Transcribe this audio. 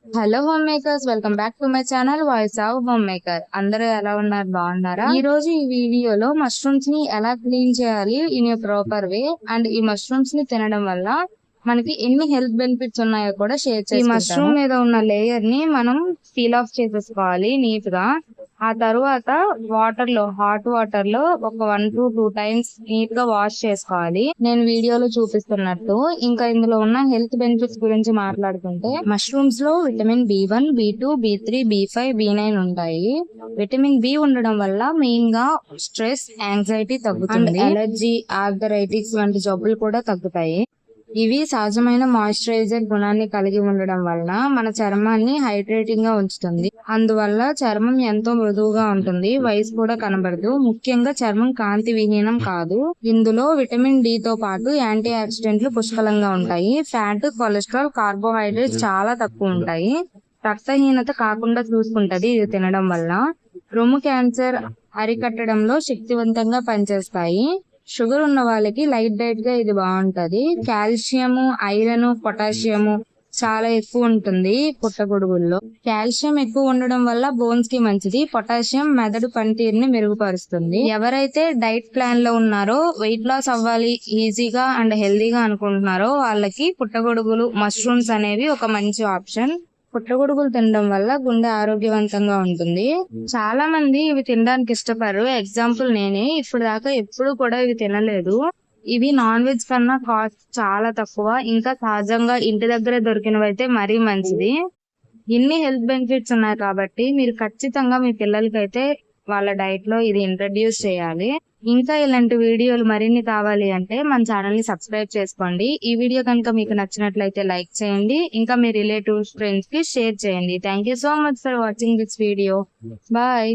Hello home makers, welcome back to my channel voice of home maker. అందరూ ఎలా ఉన్నారు? బాగున్నారా? ఈ రోజు ఈ వీడియోలో మష్రూమ్స్ ని ఎలా క్లీన్ చేయాలి in a proper way and ఈ మష్రూమ్స్ ని తినడం వల్ల మనకి ఎన్ని హెల్త్ బెనిఫిట్స్ ఉన్నాయో కూడా షేర్ చేస్తాను. ఈ మష్రూమ్ మీద ఉన్న లేయర్ ని మనం పీల్ ఆఫ్ చేసేసుకోవాలి నీట్ గా. ఆ తర్వాత హాట్ వాటర్ లో ఒక 1 to 2 టైమ్స్ నీట్ గా వాష్ చేసుకోవాలి, నేను వీడియోలో చూపిస్తున్నట్టు. ఇంకా ఇందులో ఉన్న హెల్త్ బెనిఫిట్స్ గురించి మాట్లాడుకుంటే, మష్రూమ్స్ లో vitamin B1, B2, B3, B5, B9 ఉంటాయి. విటమిన్ బి ఉండడం వల్ల మెయిన్ గా స్ట్రెస్, యాంగ్జైటీ తగ్గుతుంది. అలర్జీ, ఆర్థరైటిస్ వంటి జబ్బులు కూడా తగ్గుతాయి. ఇవి సహజమైన మాయిశ్చరైజర్ గుణాన్ని కలిగి ఉండడం వలన మన చర్మాన్ని హైడ్రేటింగ్ గా ఉంచుతుంది. అందువల్ల చర్మం ఎంతో మృదువుగా ఉంటుంది, వయసు కూడా కనబడదు. ముఖ్యంగా చర్మం కాంతి విహీనం కాదు. ఇందులో విటమిన్ డి తో పాటు యాంటీ ఆక్సిడెంట్లు పుష్కలంగా ఉంటాయి. ఫ్యాట్, కొలెస్ట్రాల్, కార్బోహైడ్రేట్స్ చాలా తక్కువ ఉంటాయి. రక్తహీనత కాకుండా చూసుకుంటది ఇది తినడం వల్ల. రొమ్ము క్యాన్సర్ అరికట్టడంలో శక్తివంతంగా పనిచేస్తాయి. షుగర్ ఉన్న వాళ్ళకి లైట్ డైట్ గా ఇది బాగుంటది. కాల్షియం, ఐరన్, పొటాషియం చాలా ఎక్కువ ఉంటుంది పుట్టగొడుగుల్లో. కాల్షియం ఎక్కువ ఉండడం వల్ల బోన్స్ కి మంచిది. పొటాషియం మెదడు పనితీరుని మెరుగుపరుస్తుంది. ఎవరైతే డైట్ ప్లాన్ లో ఉన్నారో, వెయిట్ లాస్ అవ్వాలి ఈజీగా అండ్ హెల్దీగా అనుకుంటున్నారో వాళ్ళకి పుట్టగొడుగులు, మష్రూమ్స్ అనేవి ఒక మంచి ఆప్షన్. పుట్టగొడుగులు తినడం వల్ల గుండె ఆరోగ్యవంతంగా ఉంటుంది. చాలా మంది ఇవి తినడానికి ఇష్టపడరు. ఎగ్జాంపుల్ నేనే. ఇప్పుడు దాకా ఎప్పుడు కూడా ఇవి తినలేదు. ఇవి నాన్ వెజ్ కన్నా కాస్ట్ చాలా తక్కువ. ఇంకా సహజంగా ఇంటి దగ్గర దొరికినవి అయితే మరీ మంచిది. ఇన్ని హెల్త్ బెనిఫిట్స్ ఉన్నాయి కాబట్టి మీరు ఖచ్చితంగా మీ పిల్లలకైతే వాళ్ళ డైట్ లో ఇది ఇంట్రడ్యూస్ చేయాలి. ఇంకా ఇలాంటి వీడియోలు మరిన్ని కావాలి అంటే మన ఛానల్ ని సబ్స్క్రైబ్ చేసుకోండి. ఈ వీడియో కనుక మీకు నచ్చినట్లయితే లైక్ చేయండి. ఇంకా మీ రిలేటివ్స్, ఫ్రెండ్స్ కి షేర్ చేయండి. Thank you so much for watching this video. Bye.